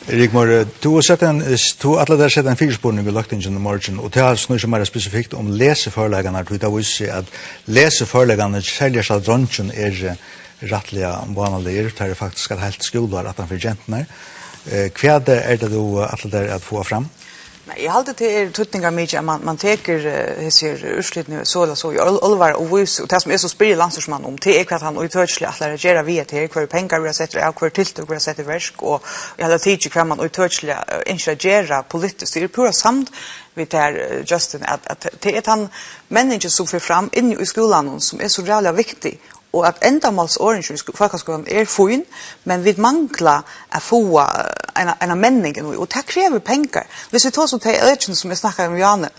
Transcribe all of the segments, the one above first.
Rigmor, du har alla där sett en fyrspårning vid löktingen i morgon, och det har snurrat mer specifikt om läseförläggarna, du har visat att läseförläggarna, särskilt av dronchen, rättliga vanliga, det är faktiskt helt skolar att han för genterna. Vad är det du alla där att få fram? Nej, jag hade till tutningar mycket man teker ser urslut nu så eller så allvar och vis och det som är så spyr landslagsman om det är att han uttryckligt att lära göra via till hur pengar vi har sett av hur till vi har sett i verk och jag hade tid kvar man uttryckligt initiera politiskt det är pura samt vi där Justin att det är han människor som för fram in i skolan som är så jävla viktigt. Och att ändamålsorange i folkhögskolan är fin, men vi manglar att få en mening och det kräver pengar. Hvis vi tar så till öken som jag snackar om Janne,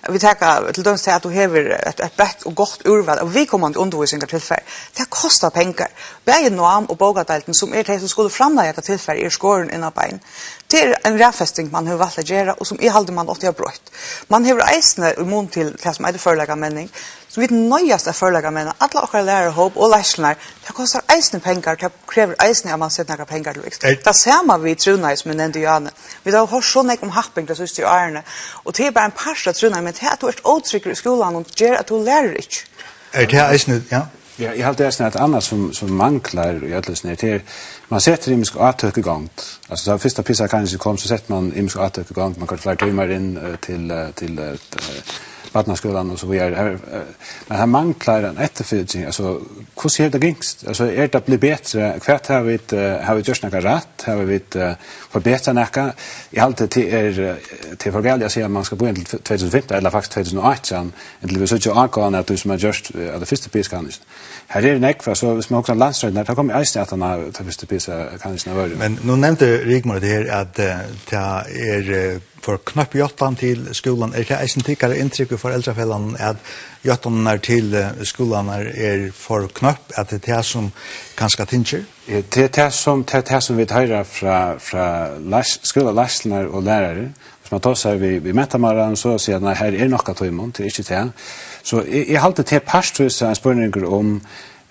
vi tar till döms till att du har ett brett och gott urval och vi kommer att undervisningar tillfällen. Det kostar pengar. Bäge norm och bogadalten som är det som skulle framlägga tillfällen är skåren innan bein. Det är en räffästning man har valt att göra och som i halde man åt jag brott. Man har eisne imon till det som är det förlägga mening. Så vi nöjast att förlägga mening. Alla åkare lärare hopp och lärslar. Det kostar eisne pengar. Det kräver eisne att man sätter några pengar till växt. Det ser man vi trunna som nämnde Janne. Vi har så mycket om happing det sista i ärne. Och det är bara en parsta trunna. Men det är att du är otrygg i skolan och det gör att du lär inte. Är det eisne, ja? Ja, jag har det att annat som manglar i ödlösning till man sätter imisk atök igång. Alltså så första pisa kanske kom så sätter man imisk atök igång. Man kan flytta timmar in till Vatnaskolan och så vidare. Men här manglar en efterföljning. Alltså hur ser det gingst? Alltså är det bli bättre? Kvart har vi gjort något rätt? Har vi förbättrat något? I allt till förgälja säga man ska bo in till 2015 eller faktiskt 2018 inte vi så att jag att du som har gjort det första piskanisen. Här är det nekva så som också landströden där kommer ice att han har första piskanisen var. Men nu nämnde Rigmor det här att det är för knappt 8 till skolan är det eisen tyckare intryck för föräldrafällan att 8 när till skolan är för knappt att det är som ganska tincher. Det är som vi tar från skolalärare och lärare. Som att så vi mätamaran så säger att här är något att imon till inte det. Så jag har alltid till pastor en spårning om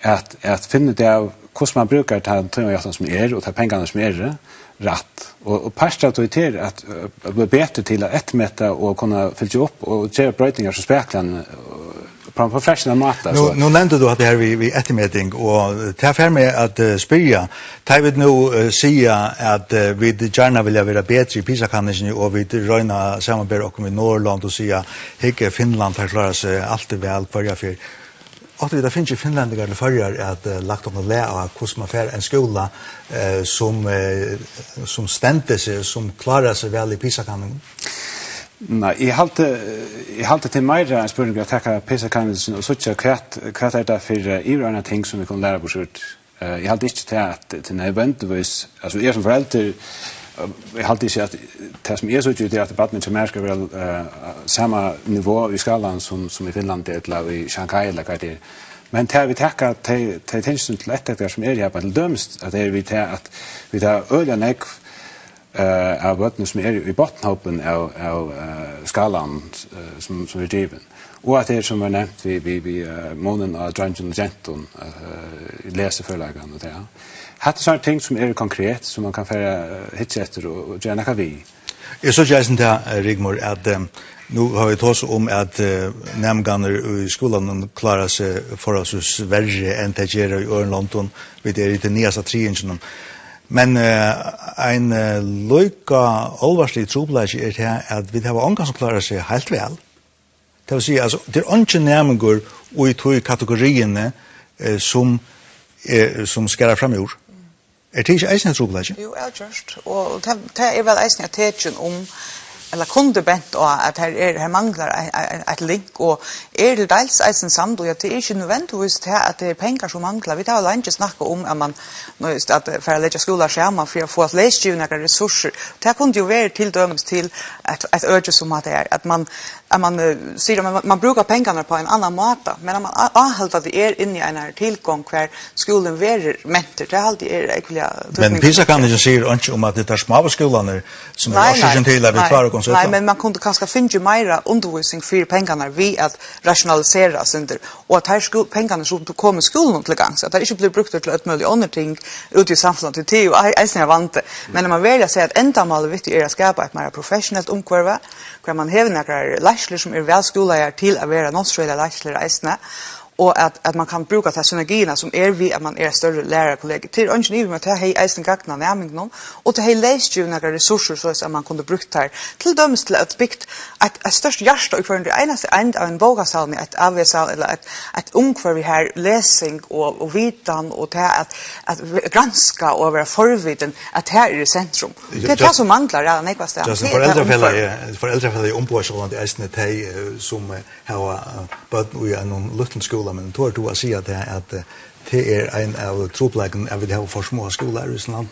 att finna det av hur man brukar ta tonjatan som är och ta pengarna som är rätt. Och pastor till att bli bättre till att ätmätta och kunna fylla upp och göra brötningar så speklan på en professionell mat. Nu nämnde du att det här vi ätmätning och det här med att spyrja. Det vill nu säga att vi gärna vill vara bättre i pisa-kanningen och vi röjna samarbete och med Norrland och säga att Finland har klarat sig alltid väl förra för. Och det finns ju finländare eller förjar att lagt om att lära hur man får en skola som stämde sig, som klarar sig väl i pisa-kanningen. Nej, jag har till mig en spurning att tacka pisa-kanningen och så kvart är det för ivråna ting som vi kan lära oss ut. Jag har inte till nödvändigtvis, alltså jag som förälder jag har alltid sagt att det som är så ut att debatten som ska vara samma nivå i skalan som i Finland eller i Shanghai eller vad det är. Men tar vi tacka till attention till det som är på till dömst att det är vi tar öliga av vattnet som är i bottenhoppen av skalan som är given. Och att det är som var nämnt vi månen av Drungeon och Genton läseförlagan och det. Har det sådana ting som är konkret som man kan föra hitsa efter och göra något vi? Jag så gärna till Rigmor att nu har vi tagit om att nämngarna i skolan klarar sig för oss värre än det gör i Örnlondon vid det i den nyaste triingen. Men en lika allvarslig trobladje är det att vi har ångan som klarar sig helt väl. Det vill säga, alltså, det är inte nämngar i två kategorierna som skär fram ur. Är det inte eisen trobladje? Jo, just. Och det är väl eisen att tecken om eller kunde bent och att här manglar ett link och är det dels eisen samt och det är inte nödvändigtvis att det är pengar som manglar. Vi tar inte snacka om att man att för att lägga skolan skärmar för att få att läsgivna resurser. Det kunde ju vara till döms till ett öde som att det är att man säger att man brukar pengarna på en annan måte men man anhåller att det är inne i en tillgång kvar skolan är mentor. Det är alltid är ekviga. Men pisa kan inte säga inte om att det är små skolan som är orsaken till att vi klarar skolan så. Nej, men man kunde kanske finna mera undervisning för pengarna vi att rationalisera synder och att här pengarna som kommer skolan till gång så att det inte blir brukt till ett möjligt andra ting ute i samhället till och är vant. Men när man väljer att säga att ändamålet är viktigt är att skapa ett mer professionellt omkvarv där man har några lärare som är välskolade till att vara någonstans lärare och att man kan bruka de synergierna som vi att man större lärarkollegor till ingen med att ha eisen gagna nämningen och till läst ju några resurser så att man kunde brukt här till döms till att byggt ett störst hjärta och för det enaste end av en vågasal ett avsal eller ett ungkvar vi här läsning och vitan och att granska och vara förviden att här är i centrum. Det är som manglar redan ekvast där. Just föräldrafälla omborsålande eisen som har but we are non liten skola men tror du att säga att det är en av troplägen av det här för små skolor i Ryssland.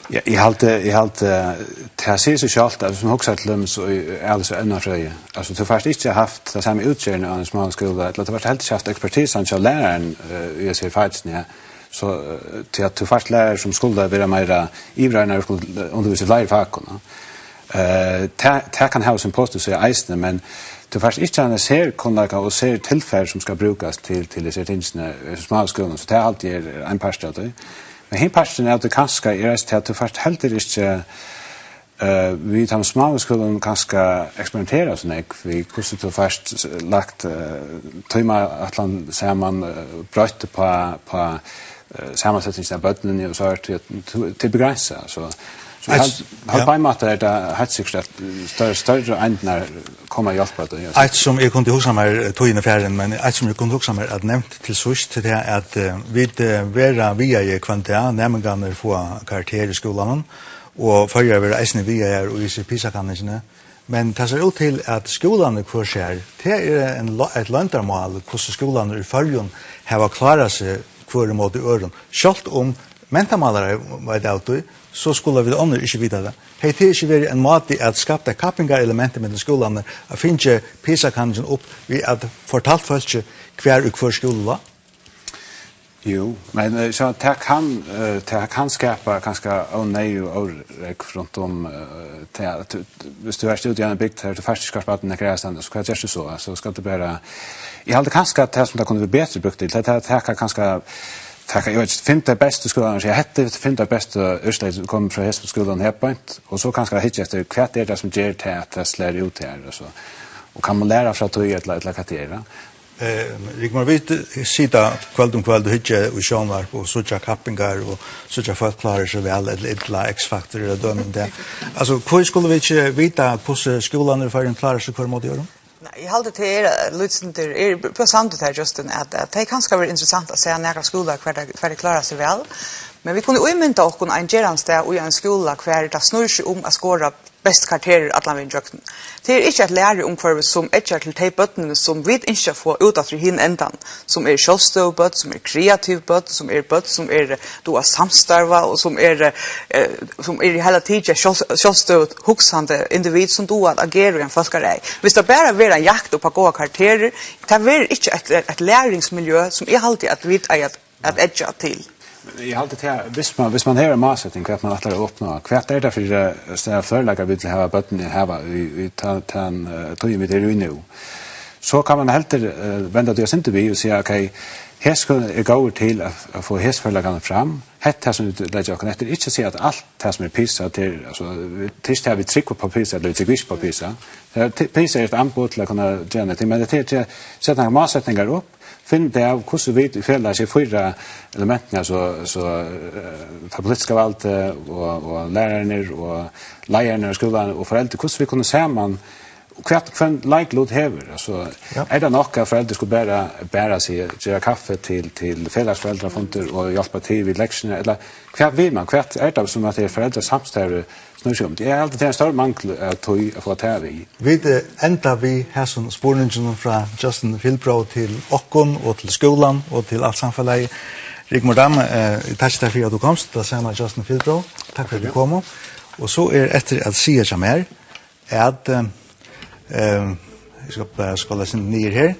Ja, jag halt det ser så självt att som också att löms och alltså ännu fröje. Alltså du först inte haft det samma utgörande av en små skola att det var helt haft expertisen till läraren i sig faktiskt så till att du först lärare som skulle vara mer ivriga när du skulle undervisa i lärarfacken. Det kan ha sin post så är isne men det först inte han ser konlaka och ser tillfällen som ska brukas till det ser tingene små skolan så det är alltid en par ställen. Men hin parten av det kanske är att du först helt inte vi tar små skolan kanske experimentera så vi kunde då först lagt tema att man ser man bröt på sammansättningen av bötten och så här till begränsa så har på mat där det har sig större ändnar komma hjälpa det. Ett som jag kunde huska mig tog in affären men ett som jag kunde huska mig att nämnt till sist det är att vi vara via i kvantitär nämligen få karaktär i skolan och förra över eisen via och i pisa kanske men det ser ut till att skolan för sig det är ett lantarmål hur skolan i förrjun har klarat sig för mot öron skalt om mentamalare var det auto så skulle vi annars inte vita det. Hej det är inte en måte att skapa kappingar elementer med skolan att finna pisa kanjen upp vi att fortalt folk kvar och för skolan. Jo, men så det kan skapa ganska nej och runt om till hvis du är studierande byggt här till första skarpaten när gräsen så kan det ju så ska det bara I hade kanske att det som det kunde bli bättre brukt till det här kanske tackar jag finner det bästa skolan jag hade finner det bästa urslut som kommer från högskolan här på och så kanske hitta efter kvart är det som ger till att slä ut här och så och kan man lära från att ett lakatera Rigmor vet sitta kväll och hitta och sjönvar på sådana kappingar och sådana folk klarar sig väl ett X-faktor eller dömen där alltså hur skulle vi inte veta hur skolan är för en klarar sig för mot göra Jag håller till lyssnar på samtidigt här Justin att det kan ska vara intressant att se några skolor kvar det klarar sig väl. Men vi kunde omynta och kunna engagerans där och en skola kvar det snurrar sig om att skåra bäst kvarter att man vill det är inte ett lärare omkvarv som etcher till tejpbötten som vet inte få ut att hin ändan som är självståbött som är kreativ bött som är då samstarva och som är hela tiden självstått huxande individ som då att agera i en folkarej. Hvis det bara vara en jakt på goda kvarter det är inte ett läringsmiljö som är alltid att vi att etcha till. Jag hade det hvis man har en målsättning kvart man att uppnå kvart är det för det förlägga vi till ha botten här vi tar tog vi det nu så kan man helt vända det inte vi och säga okej här ska det gå till att få hästförläggarna fram det som du lägger och kan inte säga att allt det som är pisa till alltså tills vi trycker på pisa eller trycker på pisa pisa är ett anbud till att kunna göra det men det är att sätta målsättningar upp finn det av hur vi fäller sig fyra elementen så politiska valt och lärare och lärare i skolan och föräldrar hur vi kunde se man kvart like häver alltså är det nog att föräldrar skulle bära sig göra kaffe till föräldrafonder och hjälpa till vid lektioner eller kvart vill man kvart är det som att det är föräldrar samstämmer det är alltid en stor mangel att få ta vi. Vi ända vi har sån spårningen från Justin Philbro till Okkon och till skolan och till allt samhället. Rigmor Dam, tack för att du komst. Det säger Justin Philbro. Tack för att du kom. Och så är efter att se som här att jag ska bara skala sin ner här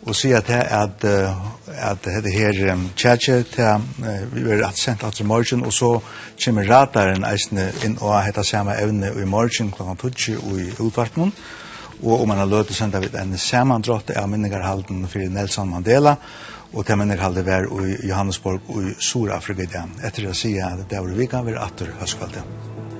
og sier at det her tjatje vi vil ha sendt at i morgen, og så kommer rataren eisne inn og heta samme evne i morgen kl. 12 i utvartnen, og om man har løt å sende vidt en samandrått av minningarhalden for Nelson Mandela, og til minningarhalden var i Johannesburg og i Sur-Afrika. Etter å si at det var vika, var atter høskvalget.